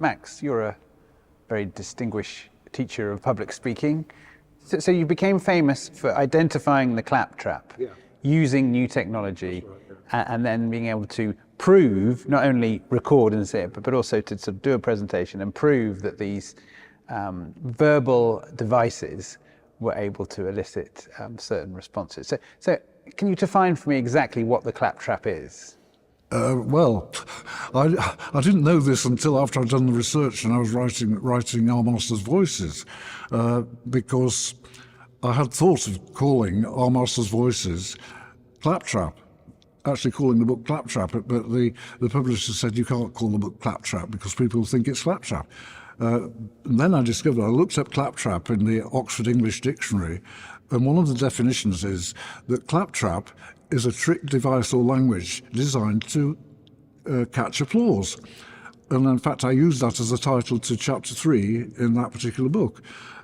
Max, you're a very distinguished teacher of public speaking. So you became famous for identifying the claptrap, using new technology, and then being able to prove, not only record and say it, but also to sort of do a presentation and prove that these verbal devices were able to elicit certain responses. So can you define for me exactly what the claptrap is? Well, I didn't know this until after I'd done the research and I was writing Our Master's Voices, because I had thought of calling Our Master's Voices Claptrap, actually calling the book Claptrap, but the publisher said you can't call the book Claptrap because people think it's Claptrap. And then I looked up claptrap in the Oxford English Dictionary, and one of the definitions is that claptrap is a trick device or language designed to catch applause. And in fact, I used that as a title to chapter 3 in that particular book.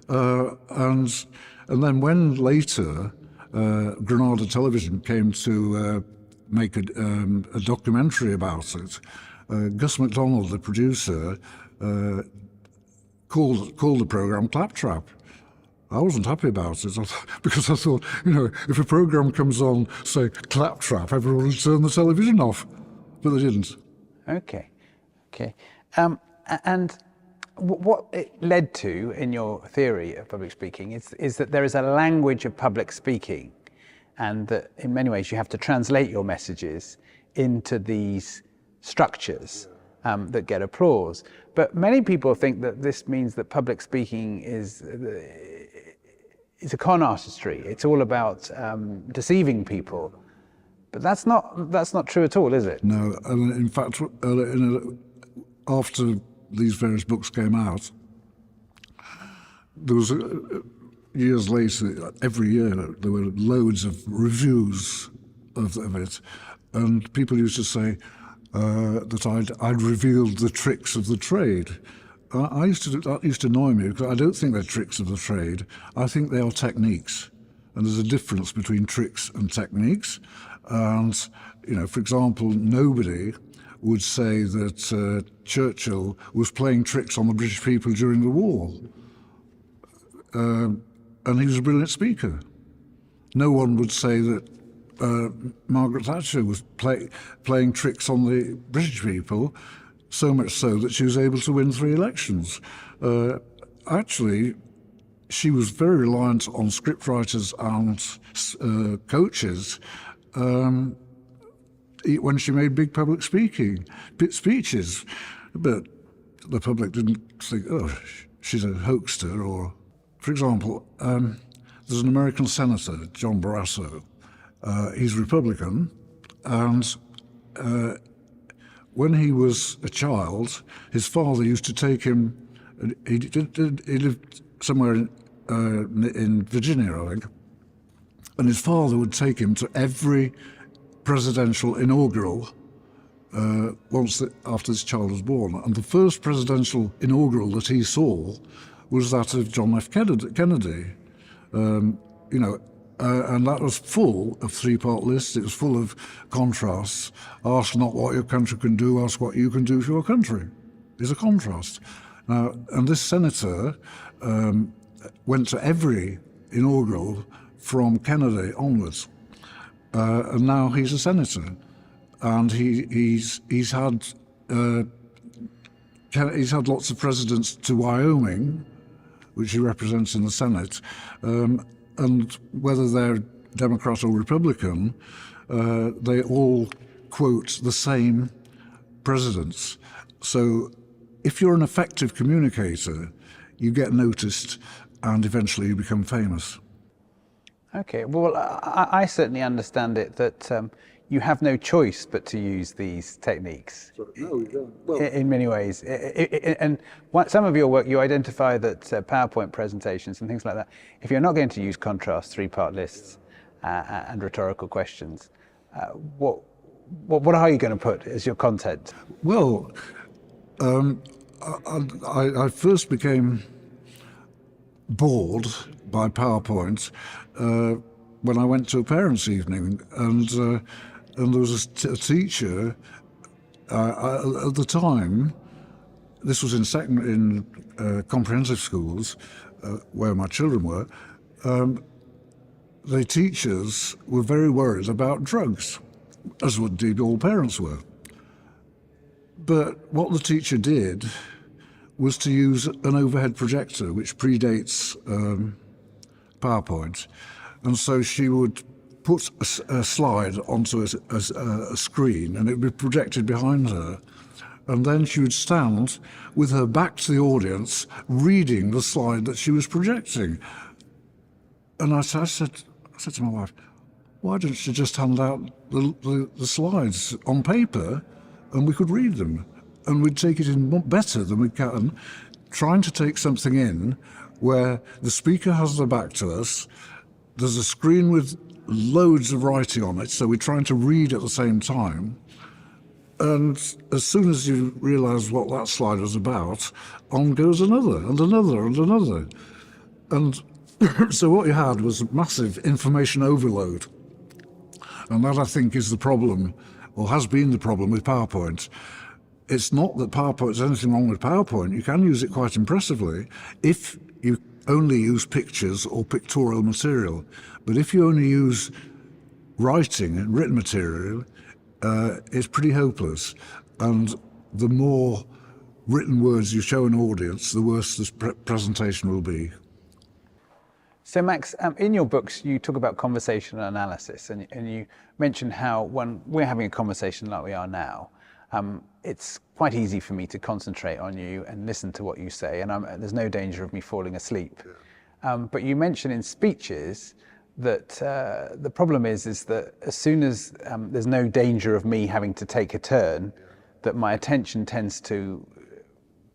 And then when later Granada Television came to make a documentary about it, Gus MacDonald, the producer, called the programme Claptrap. I wasn't happy about it because I thought, if a programme comes on, say, Claptrap, everyone would turn the television off. But they didn't. Okay. And what it led to, in your theory of public speaking, is that there is a language of public speaking, and that in many ways you have to translate your messages into these structures that get applause. But many people think that this means that public speaking is a con artistry. It's all about deceiving people. But that's not true at all, is it? No, and in fact, after these various books came out, there was years later, every year, there were loads of reviews of it, and people used to say that I'd revealed the tricks of the trade. That used to annoy me, because I don't think they're tricks of the trade. I think they are techniques, and there's a difference between tricks and techniques. And for example, nobody would say that Churchill was playing tricks on the British people during the war. And he was a brilliant speaker. No one would say that Margaret Thatcher was playing tricks on the British people, so much so that she was able to win 3 elections. Actually, she was very reliant on scriptwriters and coaches when she made big public speeches. But the public didn't think, oh, she's a hoaxer. Or, for example, there's an American senator, John Barrasso. He's Republican, and when he was a child, his father used to take him. He lived somewhere in Virginia, I think, and his father would take him to every presidential inaugural after this child was born. And the first presidential inaugural that he saw was that of John F. Kennedy. And that was full of 3-part lists. It was full of contrasts. Ask not what your country can do, ask what you can do for your country. Is a contrast. Now, and this senator went to every inaugural from Kennedy onwards, and now he's a senator, and he's had lots of presidents to Wyoming, which he represents in the Senate. And whether they're Democrat or Republican, they all quote the same presidents. So if you're an effective communicator, you get noticed and eventually you become famous. Okay, well, I certainly understand it that you have no choice but to use these techniques. No, you don't. Well, in many ways. And some of your work, you identify that PowerPoint presentations and things like that, if you're not going to use contrast, 3-part lists and rhetorical questions, what are you going to put as your content? Well, I first became bored by PowerPoint when I went to a parents' evening, and there was a teacher at the time this was in comprehensive schools where my children were. The teachers were very worried about drugs, as indeed all parents were. But what the teacher did was to use an overhead projector, which predates PowerPoint. And so she would put a slide onto a screen, and it would be projected behind her. And then she would stand with her back to the audience, reading the slide that she was projecting. And I said to my wife, why didn't she just hand out the slides on paper and we could read them? And we'd take it in better than we can, trying to take something in where the speaker has their back to us, there's a screen with loads of writing on it, so we're trying to read at the same time. And as soon as you realise what that slide was about, on goes another, and another, and another. And so what you had was massive information overload. And that, I think, is the problem, or has been the problem with PowerPoint. It's not that there's anything wrong with PowerPoint. You can use it quite impressively if you only use pictures or pictorial material. But if you only use writing and written material, it's pretty hopeless. And the more written words you show an audience, the worse this presentation will be. So Max, in your books, you talk about conversational analysis, and you mention how when we're having a conversation like we are now, it's quite easy for me to concentrate on you and listen to what you say, and there's no danger of me falling asleep. Yeah. But you mention in speeches that the problem is that as soon as there's no danger of me having to take a turn, that my attention tends to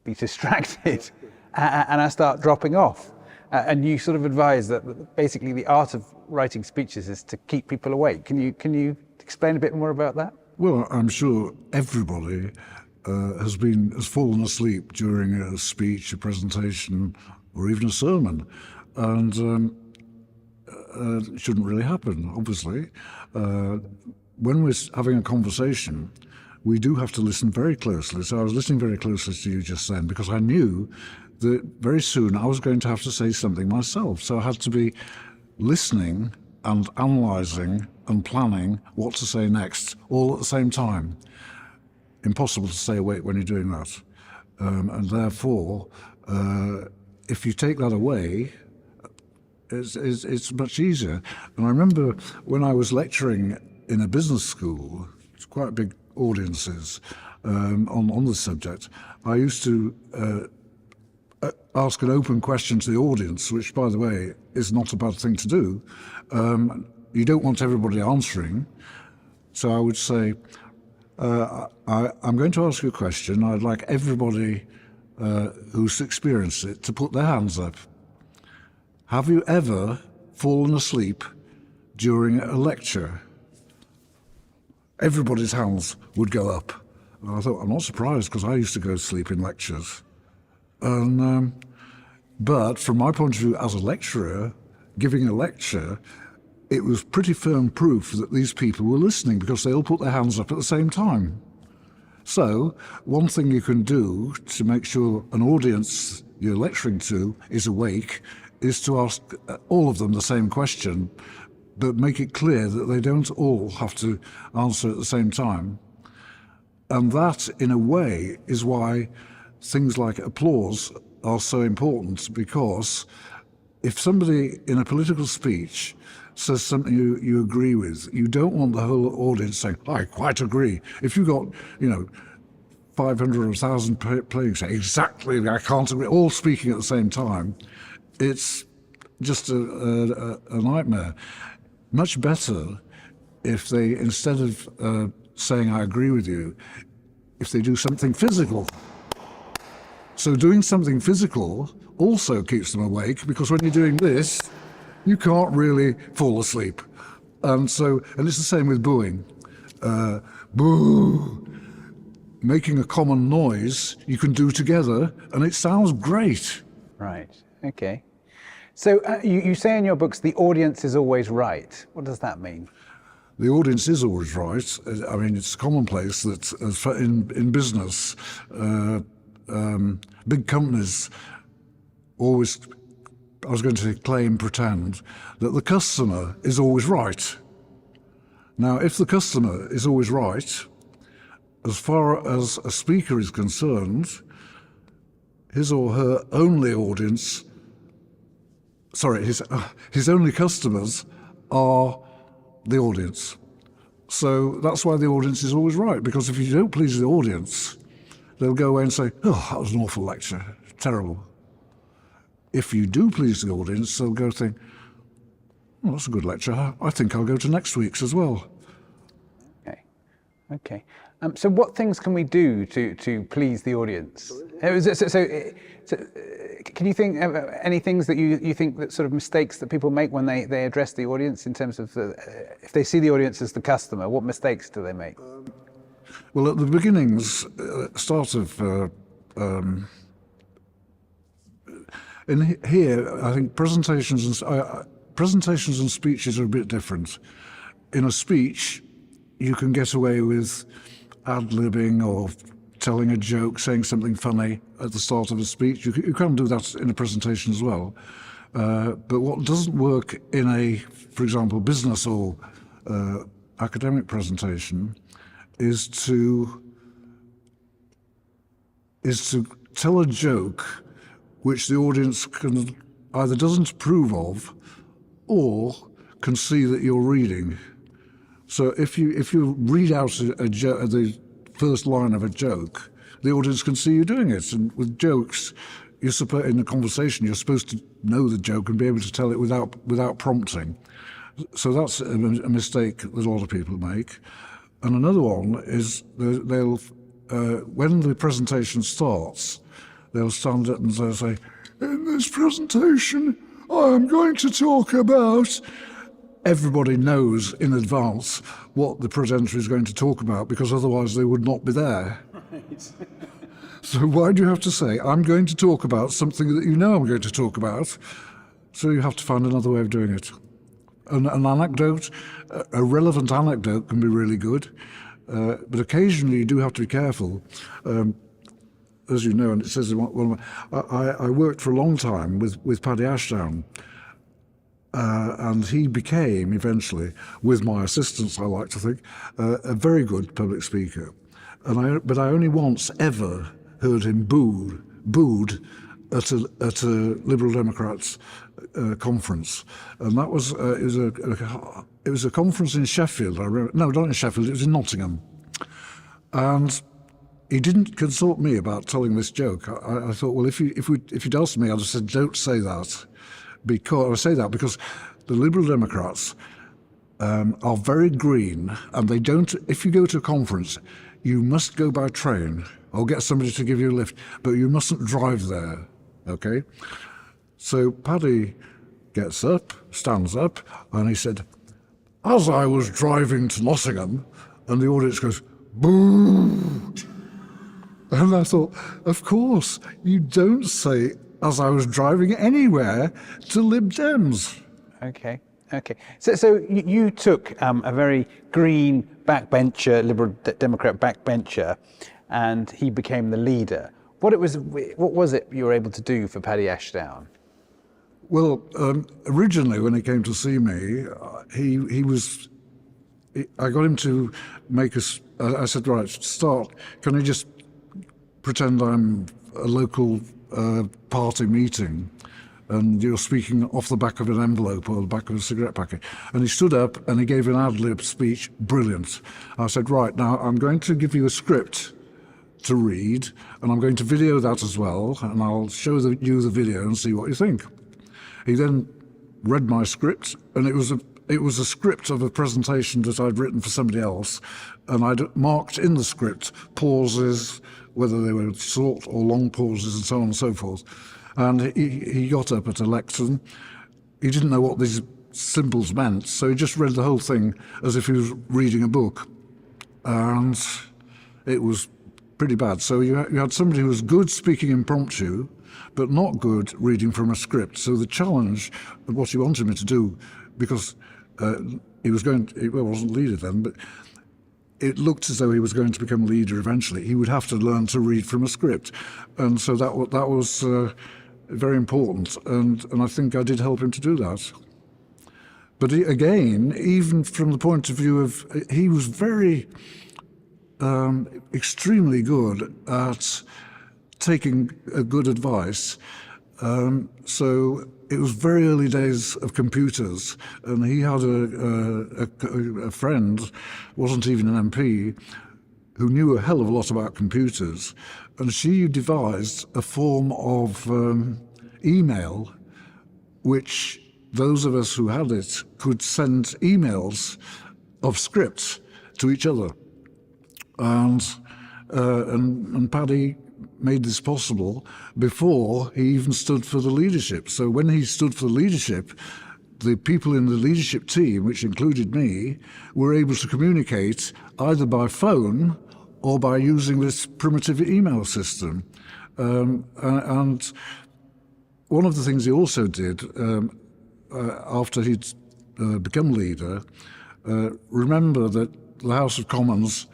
be distracted, and I start dropping off. And you sort of advise that basically the art of writing speeches is to keep people awake. Can you explain a bit more about that? Well, I'm sure everybody has fallen asleep during a speech, a presentation, or even a sermon, and it shouldn't really happen, obviously. When we're having a conversation, we do have to listen very closely. So I was listening very closely to you just then because I knew that very soon I was going to have to say something myself. So I had to be listening and analysing and planning what to say next, all at the same time. Impossible to stay awake when you're doing that. And therefore, if you take that away, it's much easier. And I remember when I was lecturing in a business school, it's quite big audiences on the subject, I used to ask an open question to the audience, which, by the way, is not a bad thing to do. You don't want everybody answering. So I would say, I'm going to ask you a question. I'd like everybody who's experienced it to put their hands up. Have you ever fallen asleep during a lecture? Everybody's hands would go up. And I thought, I'm not surprised, because I used to go to sleep in lectures. But from my point of view as a lecturer, giving a lecture, it was pretty firm proof that these people were listening because they all put their hands up at the same time. So one thing you can do to make sure an audience you're lecturing to is awake is to ask all of them the same question, but make it clear that they don't all have to answer at the same time. And that, in a way, is why things like applause are so important, because if somebody in a political speech says something you agree with, you don't want the whole audience saying, I quite agree. If you've got, 500 or 1,000 playing say, exactly, I can't agree, all speaking at the same time, it's just a nightmare. Much better if they, instead of saying I agree with you, if they do something physical. So doing something physical also keeps them awake, because when you're doing this, you can't really fall asleep. And it's the same with booing. Boo! Making a common noise you can do together, and it sounds great. Right, okay. So you say in your books, the audience is always right. What does that mean? The audience is always right. I mean, it's commonplace that in business, big companies always, I was going to say claim, pretend, that the customer is always right. Now, if the customer is always right, as far as a speaker is concerned, his or her only audience, his only customers are the audience. So that's why the audience is always right, because if you don't please the audience, they'll go away and say, oh, that was an awful lecture, terrible. If you do please the audience, they'll go think, well, that's a good lecture, I think I'll go to next week's as well. Okay. So what things can we do to please the audience? So can you think of any things that you think that sort of mistakes that people make when they address the audience in terms of if they see the audience as the customer, what mistakes do they make? Well, at the beginnings, start of in here, I think presentations and speeches are a bit different. In a speech, you can get away with ad-libbing or telling a joke, saying something funny at the start of a speech. You can do that in a presentation as well. But what doesn't work in a, for example, business or academic presentation is to tell a joke which the audience can either doesn't approve of or can see that you're reading. So if you read out the first line of a joke, the audience can see you doing it. And with jokes, in a conversation, you're supposed to know the joke and be able to tell it without prompting. So that's a mistake that a lot of people make. And another one is they'll when the presentation starts, they'll stand up and they'll say, "In this presentation, I am going to talk about." Everybody knows in advance what the presenter is going to talk about, because otherwise they would not be there. Right. So why do you have to say, I'm going to talk about something that you know I'm going to talk about? So you have to find another way of doing it. An anecdote, a relevant anecdote can be really good, but occasionally you do have to be careful. As you know, and it says in one of my, I worked for a long time with Paddy Ashdown. And he became, eventually, with my assistance, I like to think, a very good public speaker. But I only once ever heard him booed at a Liberal Democrats conference, and that was it was a conference in Sheffield. I remember, no, not in Sheffield. It was in Nottingham, and he didn't consult me about telling this joke. I thought, well, if you'd asked me, I'd have said, don't say that. I say that because the Liberal Democrats are very green, and they don't. If you go to a conference, you must go by train or get somebody to give you a lift, but you mustn't drive there. Okay? So Paddy gets up, stands up, and he said, "As I was driving to Nottingham," and the audience goes, "Boo!" And I thought, of course, you don't say "as I was driving anywhere" to Lib Dems. Okay. So you took a very green backbencher, Liberal Democrat backbencher, and he became the leader. What was it you were able to do for Paddy Ashdown? Well, originally when he came to see me, I got him to make us. I said, right, start. Can you just pretend I'm a local party meeting, and you're speaking off the back of an envelope or the back of a cigarette packet? And he stood up and he gave an ad-lib speech, brilliant. I said, right, now I'm going to give you a script to read, and I'm going to video that as well, and I'll show you the video and see what you think. He then read my script, and it was a script of a presentation that I'd written for somebody else, and I'd marked in the script pauses, whether they were short or long pauses, and so on and so forth. And he got up at a lectern. He didn't know what these symbols meant, so he just read the whole thing as if he was reading a book. And it was pretty bad. So you had somebody who was good speaking impromptu, but not good reading from a script. So the challenge of what he wanted me to do, because he wasn't leader then, but it looked as though he was going to become leader eventually. He would have to learn to read from a script. And so that was very important. And I think I did help him to do that. But again, even from the point of view of, he was very extremely good at taking good advice. So it was very early days of computers, and he had a friend, wasn't even an MP, who knew a hell of a lot about computers, and she devised a form of email which those of us who had it could send emails of scripts to each other. And Paddy made this possible before he even stood for the leadership. So when he stood for the leadership, the people in the leadership team, which included me, were able to communicate either by phone or by using this primitive email system. And one of the things he also did after he'd become leader, remember that the House of Commons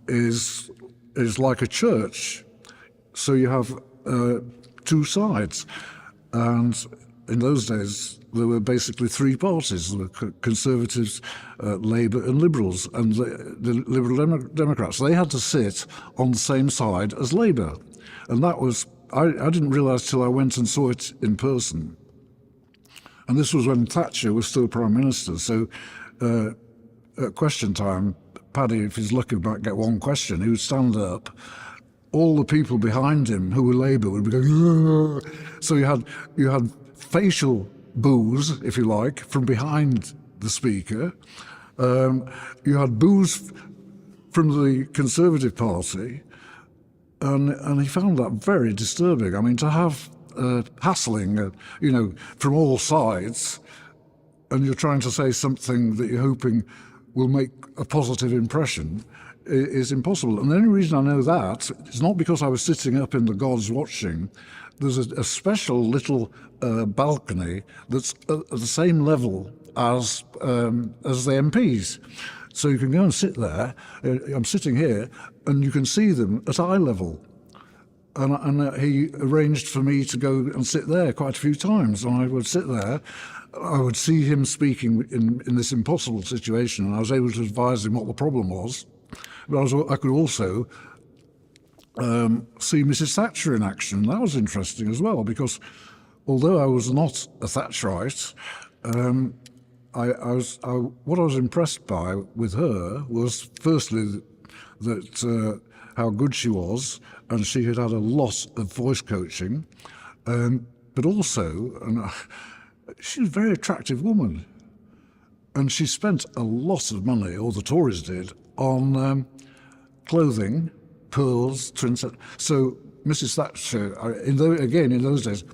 is like a church. So you have two sides, and in those days there were basically three parties: there were Conservatives, Labour, and Liberals. And the Liberal Democrats, they had to sit on the same side as Labour, and that was I didn't realise till I went and saw it in person. And this was when Thatcher was still Prime Minister. So at question time, Paddy, if he's lucky, might get one question. He would stand up. All the people behind him who were Labour would be going, "Ugh." So you had facial boos, if you like, from behind the speaker. You had boos from the Conservative Party, and he found that very disturbing. I mean, to have hassling, from all sides, and you're trying to say something that you're hoping will make a positive impression, is impossible. And the only reason I know that is not because I was sitting up in the gods watching. There's a special little balcony that's at the same level as the MPs. So you can go and sit there. I'm sitting here, and you can see them at eye level. And he arranged for me to go and sit there quite a few times. And I would sit there. I would see him speaking in this impossible situation, and I was able to advise him what the problem was. But I could also see Mrs. Thatcher in action. That was interesting as well, because although I was not a Thatcherite, what I was impressed by with her was firstly that how good she was, and she had had a lot of voice coaching, but also, she was a very attractive woman, and she spent a lot of money, or the Tories did, on clothing, pearls, twins. So Mrs. Thatcher, in those days,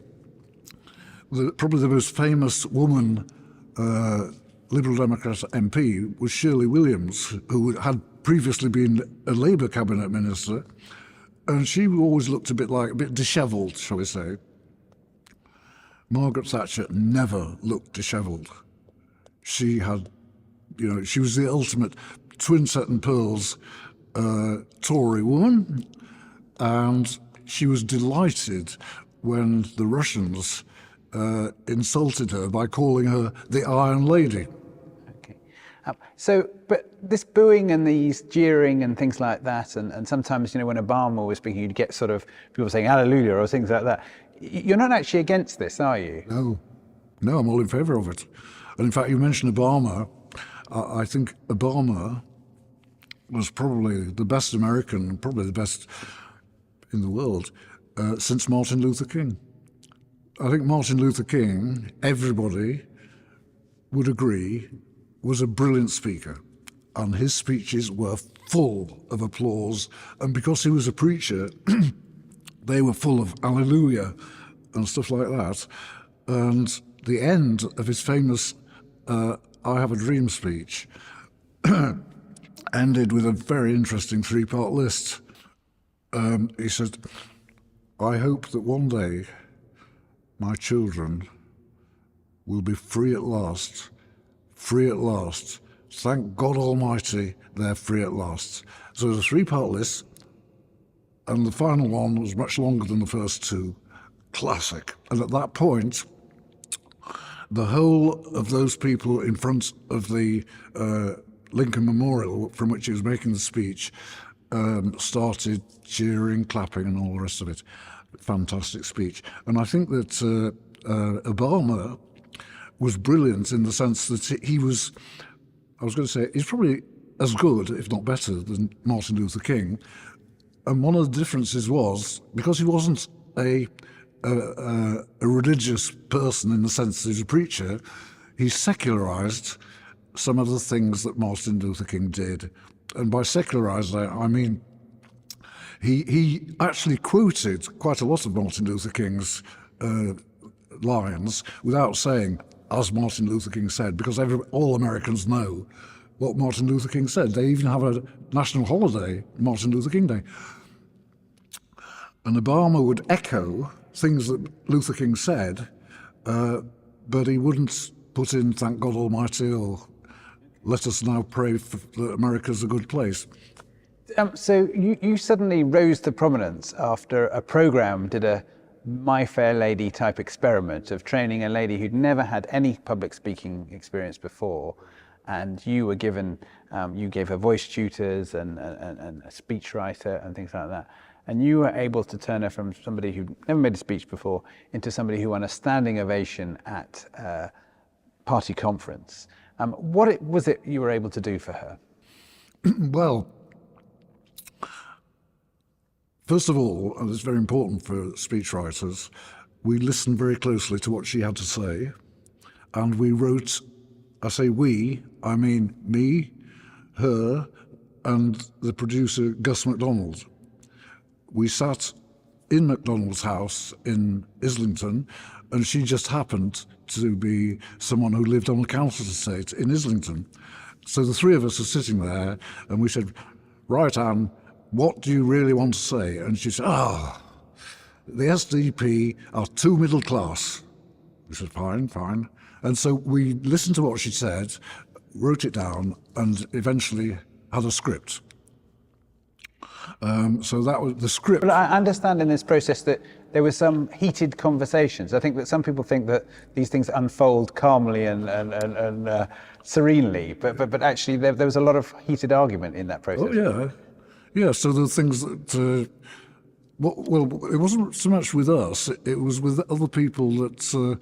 probably the most famous woman Liberal Democrat MP was Shirley Williams, who had previously been a Labour cabinet minister, and she always looked a bit dishevelled, shall we say. Margaret Thatcher never looked dishevelled. She had, she was the ultimate twin set and pearls Tory woman, and she was delighted when the Russians insulted her by calling her the Iron Lady. Okay. But this booing and these jeering and things like that, and sometimes, when Obama was speaking, you'd get sort of people saying hallelujah or things like that. You're not actually against this, are you? No, I'm all in favour of it. And in fact, you mentioned Obama. I think Obama was probably the best American, probably the best in the world, since Martin Luther King. I think Martin Luther King, everybody would agree, was a brilliant speaker. And his speeches were full of applause. And because he was a preacher, they were full of hallelujah and stuff like that. And the end of his famous I Have a Dream speech ended with a very interesting three-part list. He said, "I hope that one day my children will be free at last Thank God Almighty, they're free at last. So it was a 3-part list, and the final one was much longer than the first 2. Classic. And at that point, the whole of those people in front of the Lincoln Memorial, from which he was making the speech, started cheering, clapping, and all the rest of it. Fantastic speech. And I think that Obama was brilliant in the sense that he was, I was going to say, he's probably as good, if not better, than Martin Luther King. And one of the differences was, because he wasn't a religious person in the sense that he's a preacher, he secularized some of the things that Martin Luther King did. And by secularized, I mean he actually quoted quite a lot of Martin Luther King's lines without saying, as Martin Luther King said, because all Americans know what Martin Luther King said. They even have a national holiday, Martin Luther King Day. And Obama would echo things that Luther King said, but he wouldn't put in "Thank God Almighty" or "Let us now pray that America's a good place." So you suddenly rose to prominence after a program did a My Fair Lady type experiment of training a lady who'd never had any public speaking experience before, and you were given, you gave her voice tutors and a speechwriter and things like that. And you were able to turn her from somebody who'd never made a speech before into somebody who won a standing ovation at a party conference. What was it you were able to do for her? Well, first of all, and it's very important for speechwriters, we listened very closely to what she had to say, and we wrote, I say we, I mean me, her, and the producer, Gus MacDonald. We sat in MacDonald's house in Islington, and she just happened to be someone who lived on a council estate in Islington. So the 3 of us are sitting there, and we said, "Right, Anne, what do you really want to say?" And she said, "The SDP are too middle class." We said, "Fine, fine." And so we listened to what she said, wrote it down, and eventually had a script. So that was the script. But I understand in this process that there were some heated conversations. I think that some people think that these things unfold calmly and serenely, but actually there was a lot of heated argument in that process. Oh yeah. So the things that, well, it wasn't so much with us, it was with other people that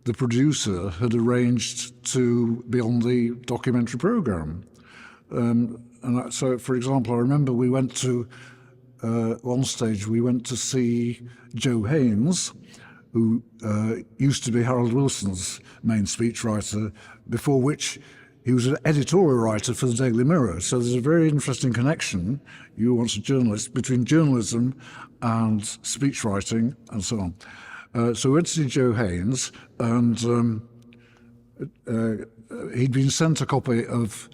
the producer had arranged to be on the documentary program. And so, for example, I remember we went to, one stage, we went to see Joe Haynes, who used to be Harold Wilson's main speechwriter, before which he was an editorial writer for the Daily Mirror. So there's a very interesting connection, you were once a journalist, between journalism and speechwriting and so on. So we went to see Joe Haynes, and he'd been sent a copy of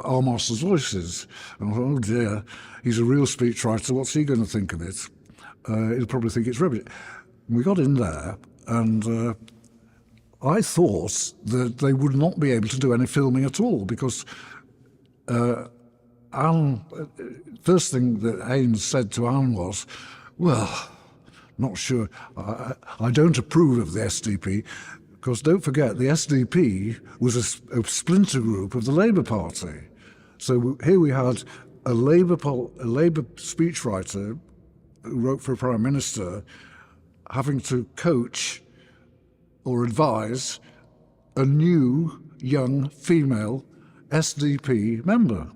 Our Master's Voices. And I thought, oh dear, he's a real speechwriter, what's he going to think of it? He'll probably think it's rubbish. We got in there, and I thought that they would not be able to do any filming at all, because Anne, first thing that Haynes said to Anne was, "Well, not sure, I don't approve of the SDP, because don't forget, the SDP was a splinter group of the Labour Party." So here we had a Labour speechwriter who wrote for a Prime Minister having to coach or advise a new, young, female SDP member.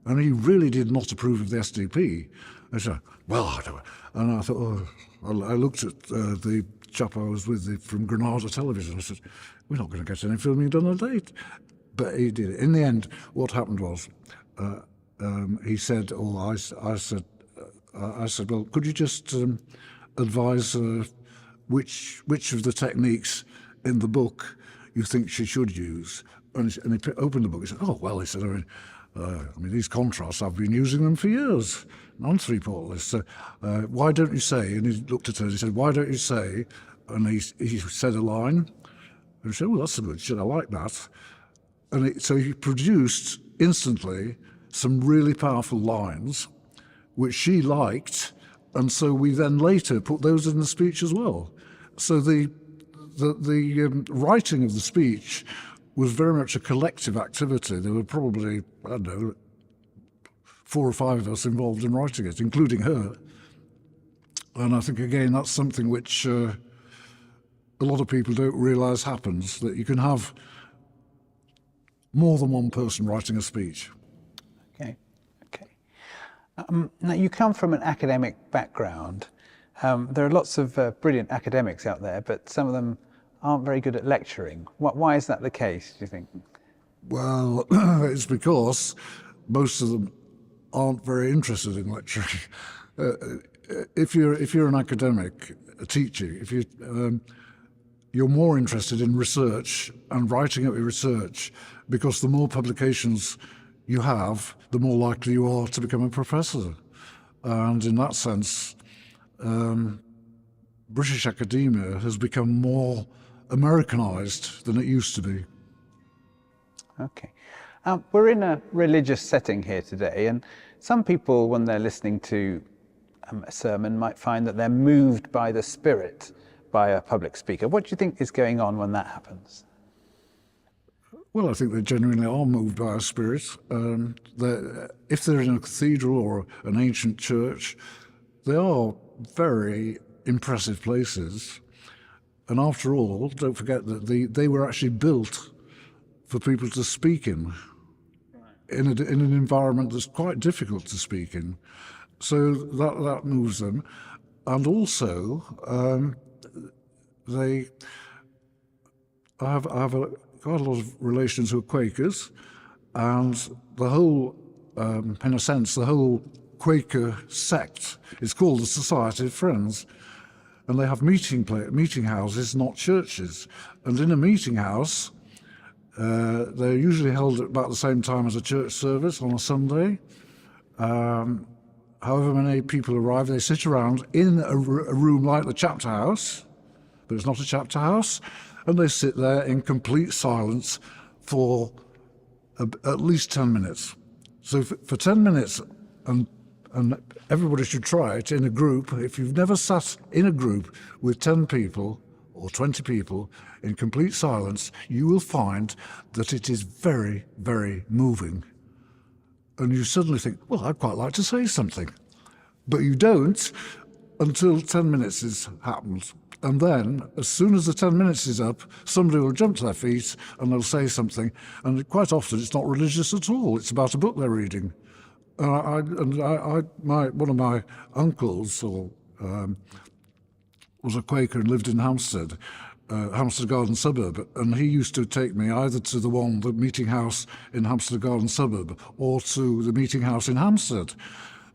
And he really did not approve of the SDP. I said, well, I don't know. And I thought, I looked at the chap I was with from Granada Television. I said, we're not going to get any filming done today. But he did it. In the end, what happened was, he said, or I said, well, could you just advise which of the techniques in the book you think she should use? And he opened the book. He said, oh, well, he said, I mean, these contrasts, I've been using them for years, non-three-part lists. So why don't you say, and he looked at her and he said, why don't you say, and he said a line, and she said, well, that's a good shit, I like that. So he produced instantly some really powerful lines, which she liked, and so we then later put those in the speech as well. So the writing of the speech was very much a collective activity. There were probably, I don't know, 4 or 5 of us involved in writing it, including her. And I think, again, that's something which a lot of people don't realise happens, that you can have more than one person writing a speech. Okay. Now, you come from an academic background. There are lots of brilliant academics out there, but some of them aren't very good at lecturing. Why is that the case, do you think? Well, it's because most of them aren't very interested in lecturing. If you're an academic, a teacher, you're more interested in research and writing up your research, because the more publications you have, the more likely you are to become a professor. And in that sense, British academia has become more Americanized than it used to be. Okay. We're in a religious setting here today, and some people, when they're listening to a sermon, might find that they're moved by the Spirit by a public speaker. What do you think is going on when that happens? Well, I think they genuinely are moved by a spirit. If they're in a cathedral or an ancient church, they are very impressive places. And after all, don't forget that they were actually built for people to speak in an environment that's quite difficult to speak in. So that moves them. And also, I have quite a lot of relations who are Quakers, and the whole, in a sense, the whole Quaker sect is called the Society of Friends. And they have meeting houses, not churches. And in a meeting house, they're usually held at about the same time as a church service on a Sunday. However many people arrive, they sit around in a room like the chapter house, but it's not a chapter house, and they sit there in complete silence for at least 10 minutes. So for 10 minutes, and everybody should try it in a group. If you've never sat in a group with 10 people or 20 people in complete silence, you will find that it is very, very moving. And you suddenly think, well, I'd quite like to say something. But you don't until 10 minutes has happened. And then, as soon as the 10 minutes is up, somebody will jump to their feet and they'll say something. And quite often it's not religious at all. It's about a book they're reading. One of my uncles was a Quaker and lived in Hampstead Garden Suburb, and he used to take me either to the meeting house in Hampstead Garden Suburb or to the meeting house in Hampstead.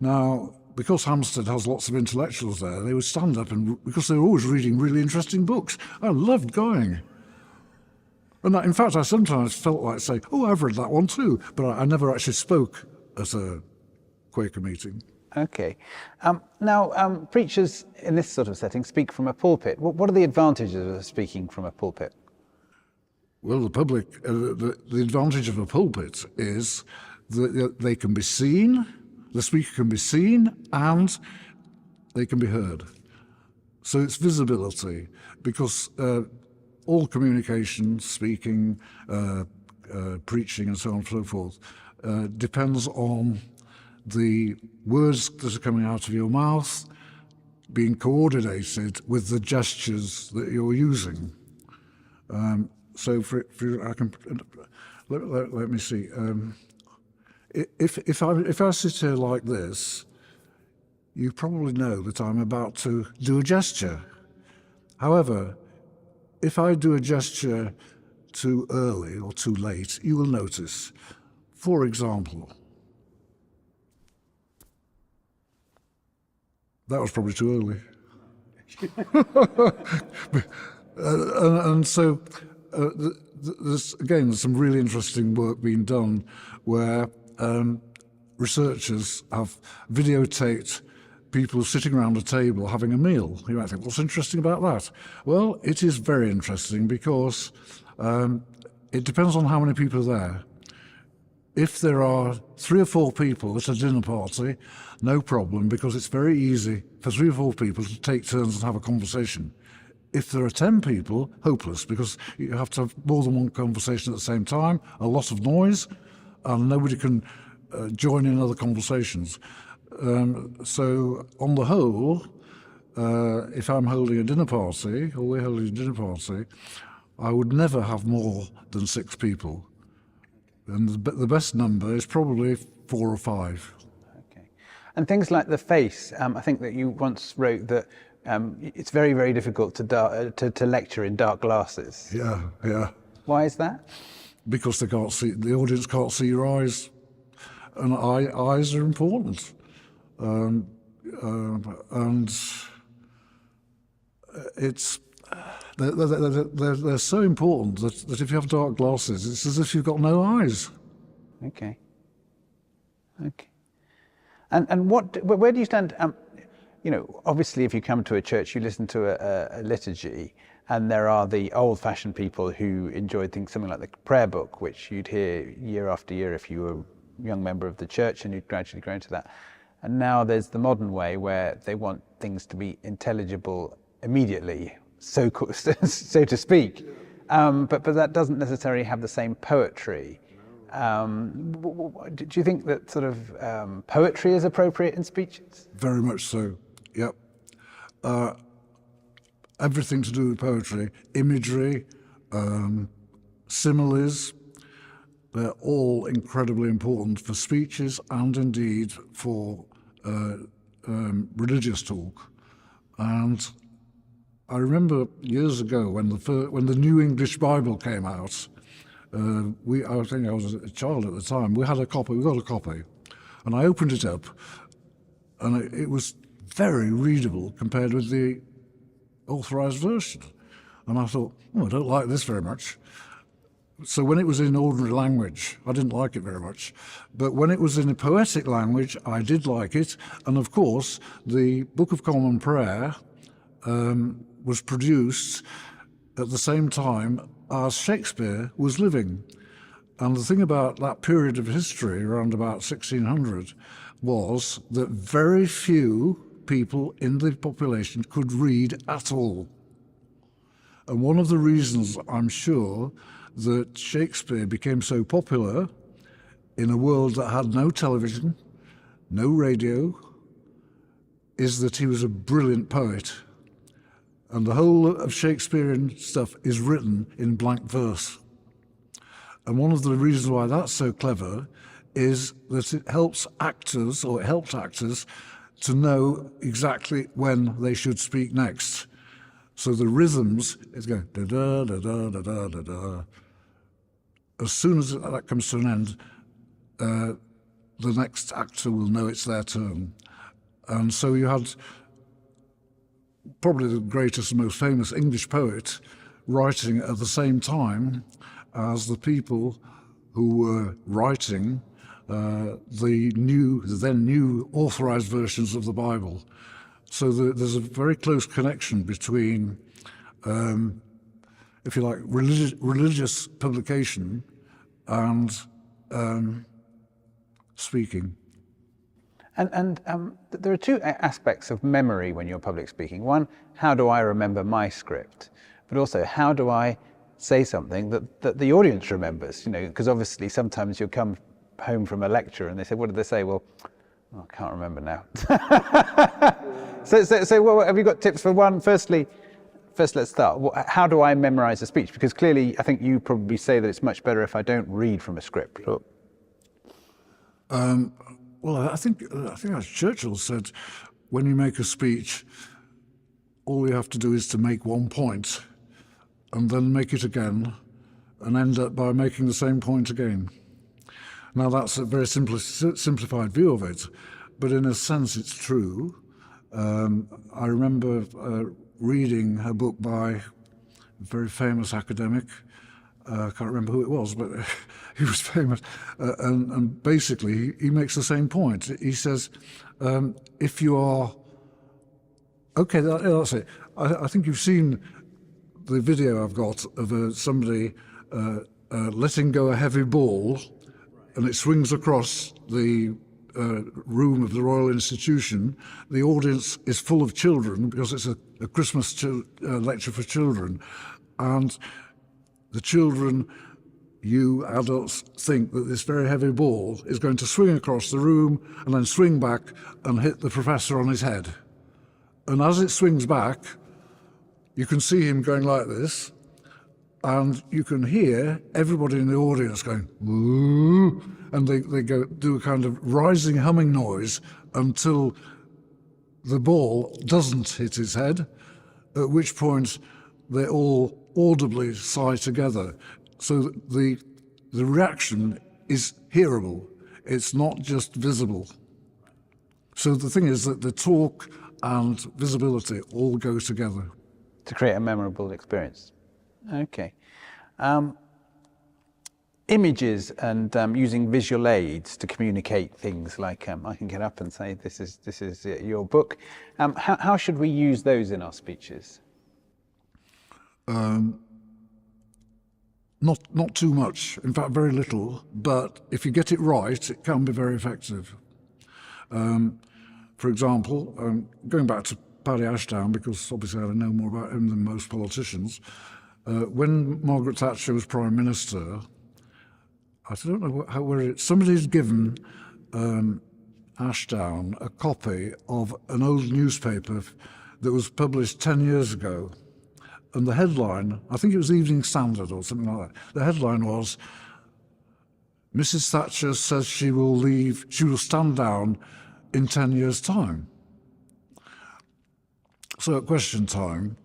Now, because Hampstead has lots of intellectuals there, they would stand up, and because they were always reading really interesting books, I loved going. And in fact, I sometimes felt like saying, oh, I've read that one too, but I never actually spoke at a Quaker meeting. Okay. Now, preachers in this sort of setting speak from a pulpit. What are the advantages of speaking from a pulpit? Well, the advantage of a pulpit is that they can be seen, the speaker can be seen, and they can be heard. So it's visibility, because all communication, speaking, preaching, and so on and so forth, depends on the words that are coming out of your mouth being coordinated with the gestures that you're using. So let me see. If I sit here like this, you probably know that I'm about to do a gesture. However, if I do a gesture too early or too late, you will notice. For example, that was probably too early. And so, there's some really interesting work being done where researchers have videotaped people sitting around a table having a meal. You might think, what's interesting about that? Well, it is very interesting because It depends on how many people are there. If there are 3 or 4 people at a dinner party, no problem, because it's very easy for 3 or 4 people to take turns and have a conversation. If there are 10 people, hopeless, because you have to have more than one conversation at the same time, a lot of noise, and nobody can join in other conversations. So on the whole, if I'm holding a dinner party, or we're holding a dinner party, I would never have more than 6 people. And the best number is probably 4 or 5. Okay. And things like the face, I think that you once wrote that it's very, very difficult to lecture in dark glasses. Yeah. Why is that? Because the audience can't see your eyes, and eyes are important. And it's they're so important that if you have dark glasses, it's as if you've got no eyes. Okay. And where do you stand? Obviously, if you come to a church, you listen to a liturgy, and there are the old-fashioned people who enjoyed something like the prayer book, which you'd hear year after year if you were a young member of the church, and you'd gradually grow into that. And now there's the modern way where they want things to be intelligible immediately, so to speak. But that doesn't necessarily have the same poetry. Do you think that sort of poetry is appropriate in speeches? Very much so, yep. Everything to do with poetry, imagery, similes, they're all incredibly important for speeches and indeed for religious talk. And I remember years ago when the New English Bible came out, I think I was a child at the time, we got a copy, and I opened it up, and it was very readable compared with the authorized version. And I thought, I don't like this very much. So when it was in ordinary language, I didn't like it very much. But when it was in a poetic language, I did like it. And of course, the Book of Common Prayer was produced at the same time as Shakespeare was living. And the thing about that period of history, around about 1600, was that very few people in the population could read at all. And one of the reasons, I'm sure, that Shakespeare became so popular in a world that had no television, no radio, is that he was a brilliant poet. And the whole of Shakespearean stuff is written in blank verse. And one of the reasons why that's so clever is that it helped actors to know exactly when they should speak next. So the rhythms is going da da da da da da da da. As soon as that comes to an end, the next actor will know it's their turn. And so you had probably the greatest and most famous English poet writing at the same time as the people who were writing the then new authorized versions of the Bible. So there's a very close connection between, if you like, religious publication and speaking. And there are two aspects of memory when you're public speaking. One, how do I remember my script? But also, how do I say something that the audience remembers? Because obviously sometimes you'll come home from a lecture and they say, what did they say? Well, I can't remember now. So well, have you got tips for one? First, let's start. How do I memorize a speech? Because clearly, I think you probably say that it's much better if I don't read from a script. Well, I think as Churchill said, when you make a speech, all you have to do is to make one point and then make it again and end up by making the same point again. Now, that's a very simplified view of it, but in a sense it's true. I remember reading a book by a very famous academic. I can't remember who it was, but he was famous. And basically, he makes the same point. He says, if you are... Okay, that's it. I think you've seen the video I've got of somebody letting go a heavy ball, and it swings across the room of the Royal Institution. The audience is full of children because it's a Christmas lecture for children, and the children, you adults, think that this very heavy ball is going to swing across the room and then swing back and hit the professor on his head. And as it swings back, you can see him going like this, and you can hear everybody in the audience going, "Woo," and they go do a kind of rising humming noise until the ball doesn't hit his head, at which point they all audibly sigh together. So the reaction is hearable, it's not just visible. So the thing is that the talk and visibility all go together. To create a memorable experience. Okay. Images and using visual aids to communicate things like I can get up and say this is your book. How should we use those in our speeches? Not too much, in fact very little, but if you get it right, it can be very effective. For example, going back to Paddy Ashdown, because obviously I know more about him than most politicians, when Margaret Thatcher was Prime Minister, I don't know where it is, somebody's given Ashdown a copy of an old newspaper that was published 10 years ago. And the headline, I think it was Evening Standard or something like that, the headline was, "Mrs. Thatcher says she will stand down in 10 years' time." So at question time,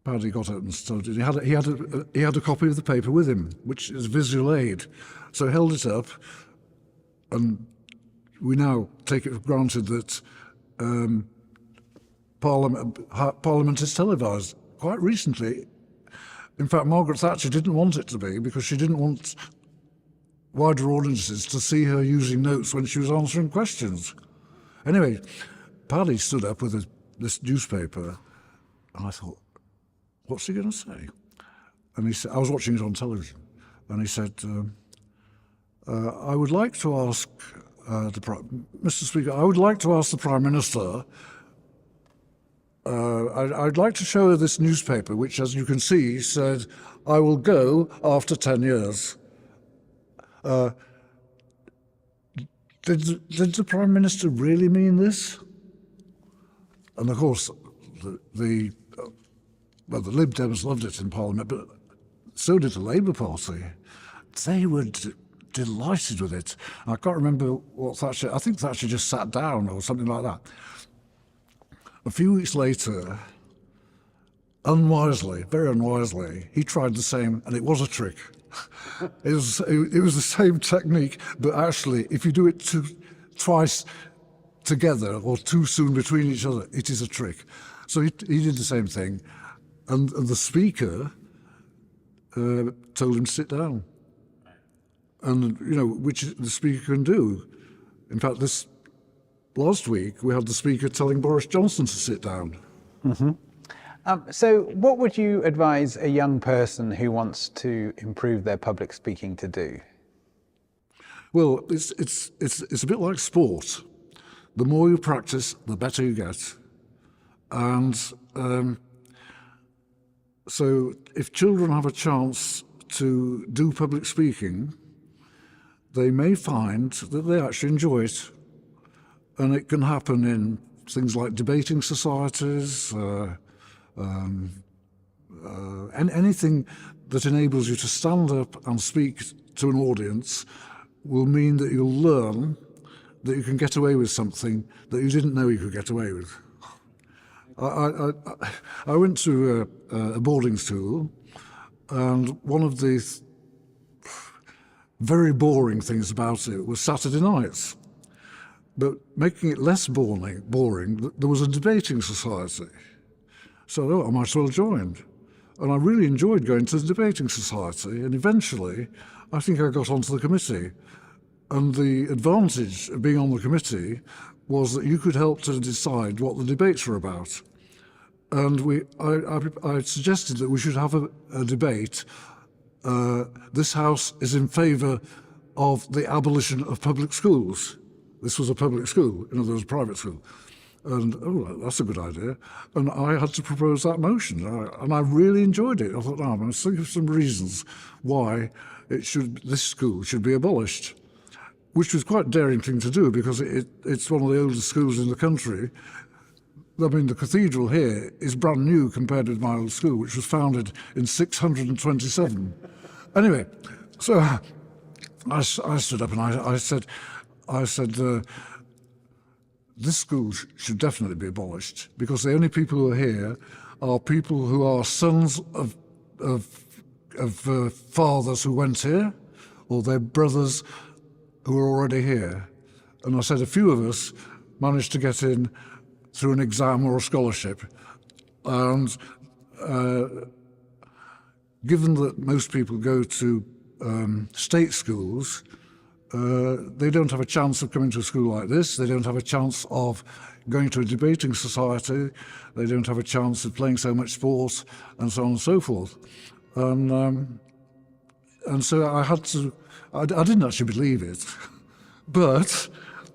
Paddy got up and started. He had a copy of the paper with him, which is visual aid. So he held it up, and we now take it for granted that Parliament is televised. Quite recently, in fact, Margaret Thatcher didn't want it to be because she didn't want wider audiences to see her using notes when she was answering questions. Anyway, Paddy stood up with this newspaper, and I thought, what's he going to say? And he said, I was watching it on television, and he said, I would like to ask Mr. Speaker, I would like to ask the Prime Minister, I'd like to show her this newspaper, which, as you can see, said, "I will go after 10 years." Did the Prime Minister really mean this? And of course, the Lib Dems loved it in Parliament, but so did the Labour Party. They were delighted with it. I can't remember what Thatcher, I think Thatcher just sat down or something like that. A few weeks later, unwisely, very unwisely, he tried the same, and it was a trick. It was the same technique, but actually, if you do it twice together or too soon between each other, it is a trick. So he did the same thing, and the speaker told him to sit down. And, which the speaker can do. In fact, last week, we had the speaker telling Boris Johnson to sit down. Mm-hmm. So what would you advise a young person who wants to improve their public speaking to do? Well, it's a bit like sport. The more you practice, the better you get. And so if children have a chance to do public speaking, they may find that they actually enjoy it. And it can happen in things like debating societies, anything that enables you to stand up and speak to an audience will mean that you'll learn that you can get away with something that you didn't know you could get away with. I went to a boarding school, and one of the very boring things about it was Saturday nights. But making it less boring, there was a debating society. So I might as well join. And I really enjoyed going to the debating society, and eventually I think I got onto the committee. And the advantage of being on the committee was that you could help to decide what the debates were about. and I suggested that we should have a debate. This House is in favour of the abolition of public schools. This was a public school, in other words, a private school. And, oh, that's a good idea. And I had to propose that motion, and I really enjoyed it. I thought, I'm going to think of some reasons why this school should be abolished, which was quite a daring thing to do because it's one of the oldest schools in the country. I mean, the cathedral here is brand new compared with my old school, which was founded in 627. Anyway, so I stood up and I said, this school should definitely be abolished because the only people who are here are people who are sons of fathers who went here, or their brothers who are already here. And I said a few of us managed to get in through an exam or a scholarship. And given that most people go to state schools, they don't have a chance of coming to a school like this. They don't have a chance of going to a debating society. They don't have a chance of playing so much sport, and so on and so forth. And so I had to, I didn't actually believe it, but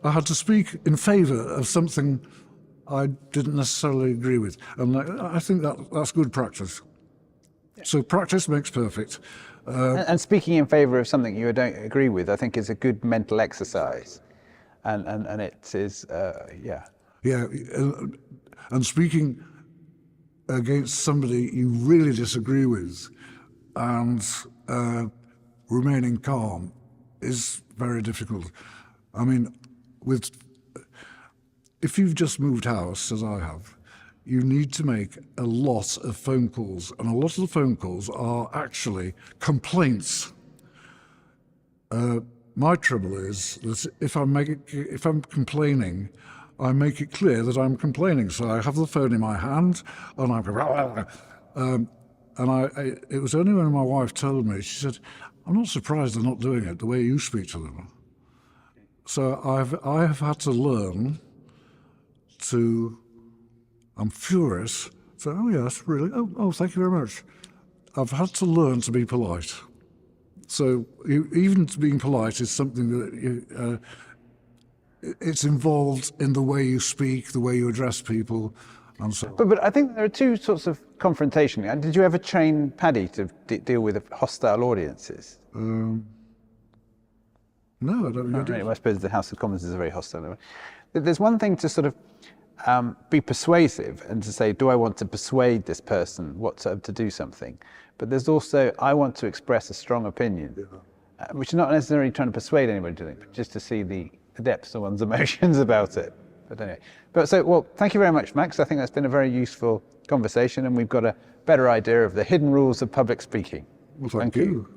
I had to speak in favour of something I didn't necessarily agree with. And I think that's good practice. So practice makes perfect. And speaking in favour of something you don't agree with, I think is a good mental exercise. And it is, yeah. Yeah, and speaking against somebody you really disagree with and remaining calm is very difficult. I mean, if you've just moved house, as I have, you need to make a lot of phone calls, and a lot of the phone calls are actually complaints. My trouble is that if I'm complaining, I make it clear that I'm complaining. So I have the phone in my hand, and I'm going, it was only when my wife told me, she said, "I'm not surprised they're not doing it the way you speak to them." So I have had to learn to. I'm furious. So, oh yes, really? Oh, thank you very much. I've had to learn to be polite. So even being polite is something that it's involved in the way you speak, the way you address people, and so on. But I think there are two sorts of confrontation. And did you ever train Paddy to deal with hostile audiences? No, I don't think I did. I suppose the House of Commons is a very hostile. There's one thing to sort of be persuasive and to say, do I want to persuade this person to do something? But there's also, I want to express a strong opinion, which is not necessarily trying to persuade anybody to do it, but just to see the depths of one's emotions about it. But anyway, well, thank you very much, Max. I think that's been a very useful conversation, and we've got a better idea of the hidden rules of public speaking. Well, thank you.